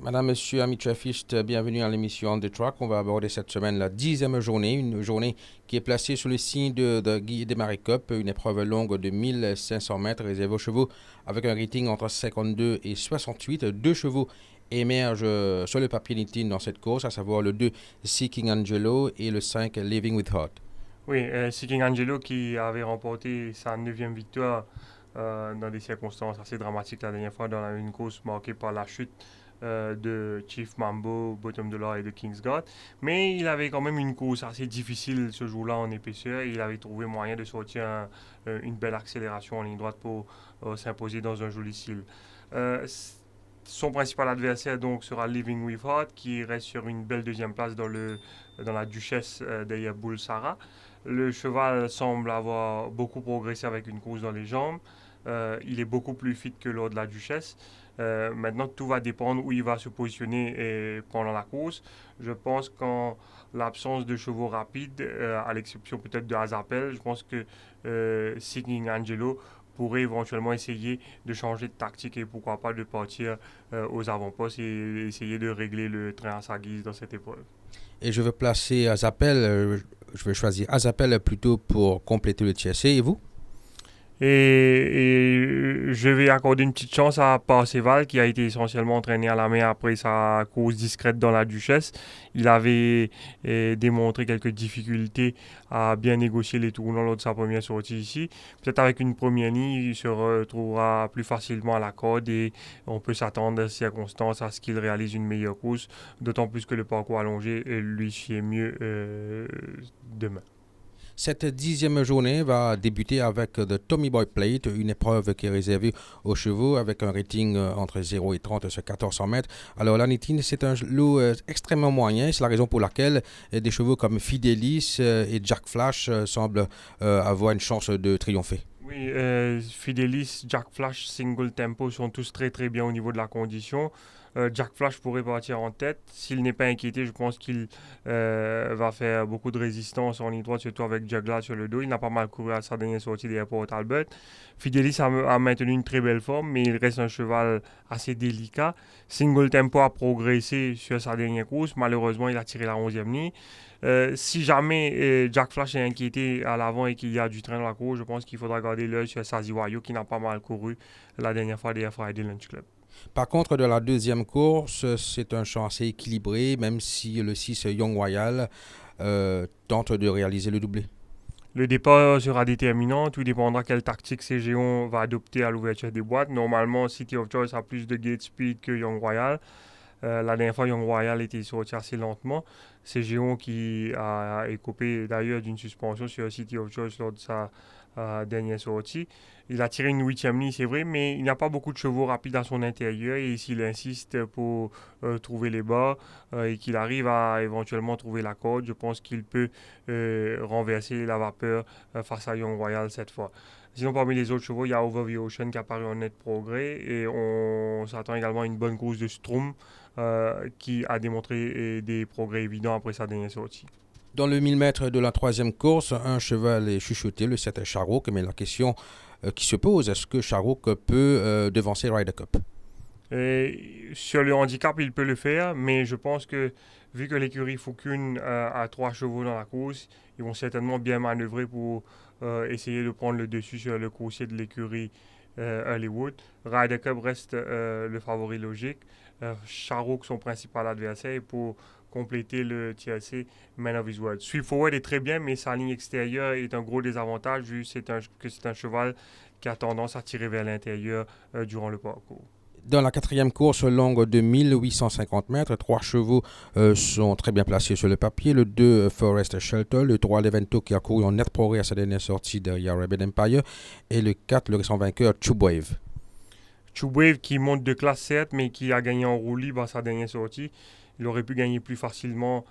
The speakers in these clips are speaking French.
Madame, Monsieur, ami Treffist, bienvenue à l'émission On the Track. On va aborder cette semaine la 10e journée, une journée qui est placée sous le signe de Guy Desmarais Cup, une épreuve longue de 1500 mètres réservée aux chevaux avec un rating entre 52 et 68. Deux chevaux émergent sur le papier Nitine dans cette course, à savoir le 2 Seeking Angelo et le 5 Living with Heart. Oui, Seeking Angelo qui avait remporté sa neuvième victoire dans des circonstances assez dramatiques la dernière fois dans une course marquée par la chute de Chief Mambo, Bottom Dollar et de Kingsguard. Mais il avait quand même une course assez difficile ce jour-là en épaisseur et il avait trouvé moyen de sortir une belle accélération en ligne droite pour s'imposer dans un joli style. Euh, Son principal adversaire donc sera Living with Heart qui reste sur une belle deuxième place dans la Duchesse derrière Bull Sarah. Le cheval semble avoir beaucoup progressé avec une course dans les jambes. Il est beaucoup plus fit que lors de la Duchesse. Maintenant, tout va dépendre où il va se positionner pendant la course. Je pense qu'en l'absence de chevaux rapides, à l'exception peut-être de Azapel, je pense que Seeking Angelo pourrait éventuellement essayer de changer de tactique et pourquoi pas de partir aux avant-postes et essayer de régler le train à sa guise dans cette épreuve. Et je veux placer Azapel, je vais choisir Azapel plutôt pour compléter le TSC. Et vous? Et je vais accorder une petite chance à Parseval qui a été essentiellement entraîné à la main après sa course discrète dans la Duchesse. Il avait démontré quelques difficultés à bien négocier les tournants lors de sa première sortie ici. Peut-être avec une première ligne, il se retrouvera plus facilement à la corde et on peut s'attendre à ces circonstances à ce qu'il réalise une meilleure course, d'autant plus que le parcours allongé lui sied mieux demain. Cette 10e journée va débuter avec The Tommy Boy Plate, une épreuve qui est réservée aux chevaux avec un rating entre 0 et 30 sur 1400 mètres. Alors la Nitine, c'est un lot extrêmement moyen. C'est la raison pour laquelle des chevaux comme Fidelis et Jack Flash semblent avoir une chance de triompher. Oui, Fidelis, Jack Flash, Single Tempo sont tous très très bien au niveau de la condition. Jack Flash pourrait partir en tête. S'il n'est pas inquiété, je pense qu'il va faire beaucoup de résistance en ligne droite, surtout avec Juggler sur le dos. Il n'a pas mal couru à sa dernière sortie des Airport Albert. Fidelis a maintenu une très belle forme, mais il reste un cheval assez délicat. Single Tempo a progressé sur sa dernière course. Malheureusement, il a tiré la 11e ligne. Si jamais Jack Flash est inquiété à l'avant et qu'il y a du train dans la course, je pense qu'il faudra garder l'œil sur Saziwayo qui n'a pas mal couru la dernière fois des Friday Lunch Club. Par contre, de la deuxième course, c'est un champ assez équilibré, même si le 6 Young Royal tente de réaliser le doublé. Le départ sera déterminant, tout dépendra quelle tactique CGO va adopter à l'ouverture des boîtes. Normalement, City of Choice a plus de gate speed que Young Royal. La dernière fois, Young Royal était sorti assez lentement. C'est Géon qui a écopé d'ailleurs d'une suspension sur City of Choice lors de sa dernière sortie. Il a tiré une huitième ligne, c'est vrai, mais il n'a pas beaucoup de chevaux rapides à son intérieur et s'il insiste pour trouver les bas et qu'il arrive à éventuellement trouver la corde, je pense qu'il peut renverser la vapeur face à Young Royal cette fois. Sinon, parmi les autres chevaux, il y a Over the Ocean qui a paru en net progrès et on s'attend également à une bonne course de Strom qui a démontré des progrès évidents après sa dernière sortie. Dans le 1000 mètres de la troisième course, un cheval est chuchoté, le 7 Charouk, mais la question qui se pose, est-ce que Charouk peut devancer Ryder Cup? Et sur le handicap, il peut le faire, mais je pense que vu que l'écurie Fukun a trois chevaux dans la course, ils vont certainement bien manœuvrer pour essayer de prendre le dessus sur le coursier de l'écurie Hollywood. Ryder Cup reste le favori logique. Charouk, son principal adversaire, et pour compléter le TLC Man of His Word. Sweep Forward est très bien, mais sa ligne extérieure est un gros désavantage vu que c'est un cheval qui a tendance à tirer vers l'intérieur durant le parcours. Dans la quatrième course longue de 1850 mètres, trois chevaux sont très bien placés sur le papier. Le 2, Forest Shelter, le 3, Levento qui a couru en net progrès à sa dernière sortie derrière Rebel Empire, et le 4, le récent vainqueur, Tubewave. Wave qui monte de classe certes, mais qui a gagné en roue libre à sa dernière sortie. Il aurait pu gagner plus facilement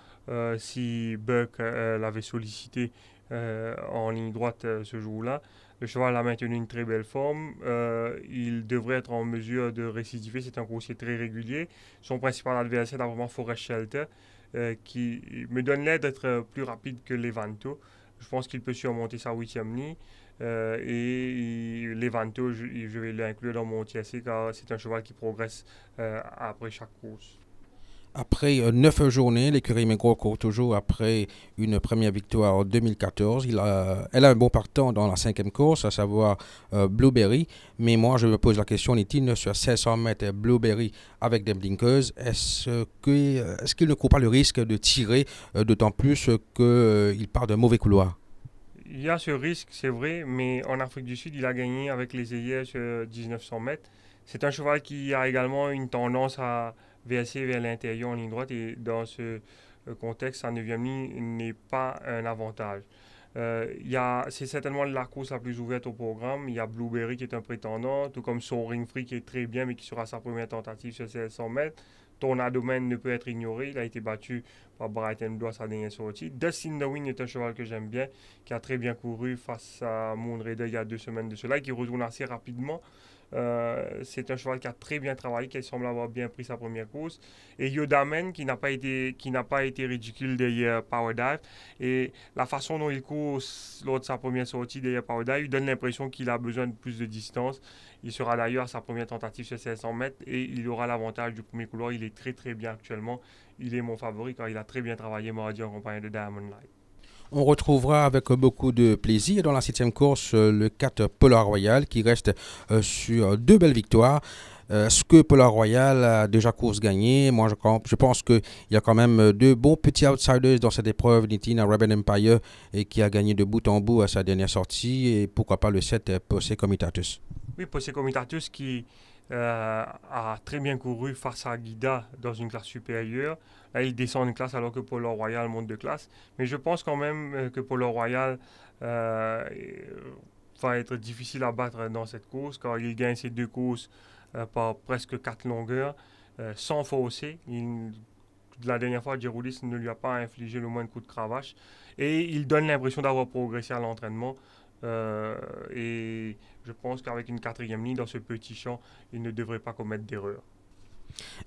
si Buck l'avait sollicité en ligne droite ce jour-là. Le cheval a maintenu une très belle forme. Il devrait être en mesure de récidiver. C'est un coursier très régulier. Son principal adversaire, d'abord Forest Shelter, qui me donne l'air d'être plus rapide que Levanto. Je pense qu'il peut surmonter sa huitième ligne. Et Levanto, je vais l'inclure dans mon TSC car c'est un cheval qui progresse après chaque course. Après 9 journées, l'écurie Mégro court toujours après une première victoire en 2014. Elle a un bon partant dans la cinquième course, à savoir Blueberry. Mais moi, je me pose la question, Nitine, sur 500 mètres Blueberry avec des blinkers, est-ce qu'il ne court pas le risque de tirer, d'autant plus qu'il part d'un mauvais couloir? Il y a ce risque, c'est vrai, mais en Afrique du Sud, il a gagné avec les œillets sur 1900 mètres. C'est un cheval qui a également une tendance à verser vers l'intérieur en ligne droite et dans ce contexte, sa neuvième ligne n'est pas un avantage. C'est certainement la course la plus ouverte au programme. Il y a Blueberry qui est un prétendant, tout comme Soaring Free qui est très bien mais qui sera sa première tentative sur 1600 mètres. Tornado Man ne peut être ignoré. Il a été battu par Brighton Blue à sa dernière sortie. Dustin the Wind est un cheval que j'aime bien, qui a très bien couru face à Moon Raider il y a 2 semaines de cela et qui retourne assez rapidement. C'est un cheval qui a très bien travaillé, qui semble avoir bien pris sa première course. Et Yodaman qui n'a pas été ridicule derrière Power Dive. Et la façon dont il court lors de sa première sortie derrière Power Dive, il donne l'impression qu'il a besoin de plus de distance. Il sera d'ailleurs à sa première tentative sur 500 mètres et il aura l'avantage du premier couloir. Il est très très bien actuellement. Il est mon favori car il a très bien travaillé mardi en compagnie de Diamond Light. On retrouvera avec beaucoup de plaisir dans la septième course le 4 Polar Royal qui reste sur deux belles victoires. Est-ce que Polar Royal a déjà course gagnée? Moi, je pense qu'il y a quand même deux bons petits outsiders dans cette épreuve. Nitin Arabian Empire et qui a gagné de bout en bout à sa dernière sortie. Et pourquoi pas le 7 Posse Comitatus. Oui, Posse Comitatus qui a très bien couru face à Guida dans une classe supérieure. Là, il descend une classe alors que Polar Royal monte de classe. Mais je pense quand même que Polar Royal va être difficile à battre dans cette course car il gagne ces deux courses par presque 4 longueurs sans fausser. La dernière fois, Geroulis ne lui a pas infligé le moindre coup de cravache et il donne l'impression d'avoir progressé à l'entraînement. Et je pense qu'avec une quatrième ligne dans ce petit champ, il ne devrait pas commettre d'erreur.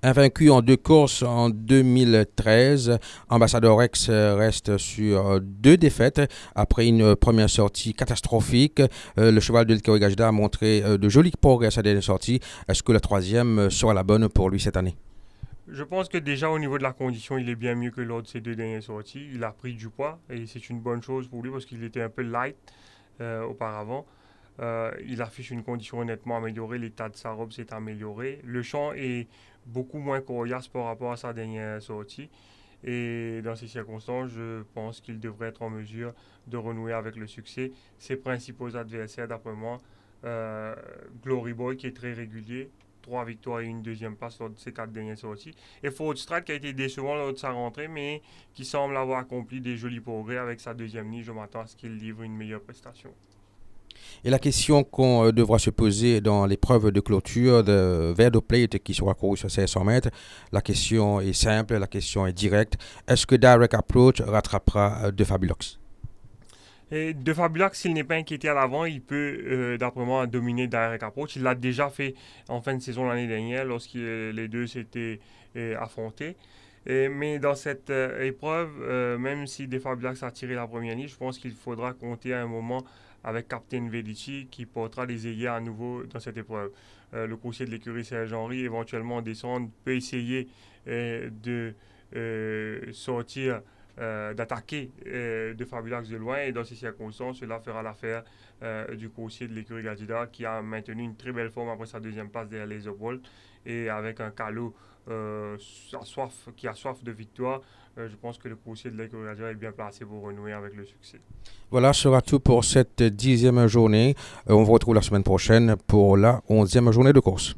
Invaincu en deux courses en 2013, Ambassador X reste sur deux défaites après une première sortie catastrophique. Le cheval de Ilkeri Gajda a montré de jolis progrès à sa dernière sortie. Est-ce que la troisième sera la bonne pour lui cette année? Je pense que déjà au niveau de la condition, il est bien mieux que lors de ses deux dernières sorties. Il a pris du poids et c'est une bonne chose pour lui parce qu'il était un peu light auparavant. Il affiche une condition honnêtement améliorée, l'état de sa robe s'est amélioré. Le champ est beaucoup moins coriace par rapport à sa dernière sortie. Et dans ces circonstances, je pense qu'il devrait être en mesure de renouer avec le succès. Ses principaux adversaires, d'après moi, Glory Boy qui est très régulier, 3 victoires et une deuxième place lors de ses 4 dernières sorties. Et Ford Strat qui a été décevant lors de sa rentrée, mais qui semble avoir accompli des jolis progrès avec sa deuxième ligne. Je m'attends à ce qu'il livre une meilleure prestation. Et la question qu'on devra se poser dans l'épreuve de clôture de Verdo Plate qui sera couru sur 500 mètres, la question est simple, la question est directe. Est-ce que Direct Approach rattrapera De Fabulox? Et De Fabulox, s'il n'est pas inquiété à l'avant, il peut, d'après moi, dominer Direct Approach. Il l'a déjà fait en fin de saison l'année dernière lorsque les deux s'étaient affrontés. Mais dans cette épreuve, même si De Fabulox a tiré la première ligne, je pense qu'il faudra compter à un moment avec Captain Vedici qui portera les œillets à nouveau dans cette épreuve. Le coursier de l'écurie Serge-Henri, éventuellement descendre, peut essayer de sortir, d'attaquer De Fabulox de loin. Et dans ces circonstances, cela fera l'affaire du coursier de l'écurie Gadida qui a maintenu une très belle forme après sa deuxième place derrière les Bolt. Et avec un calot qui a soif de victoire, je pense que le coursier de l'écurie Gadida est bien placé pour renouer avec le succès. Voilà, ce sera tout pour cette 10e journée. On vous retrouve la semaine prochaine pour la 11e journée de course.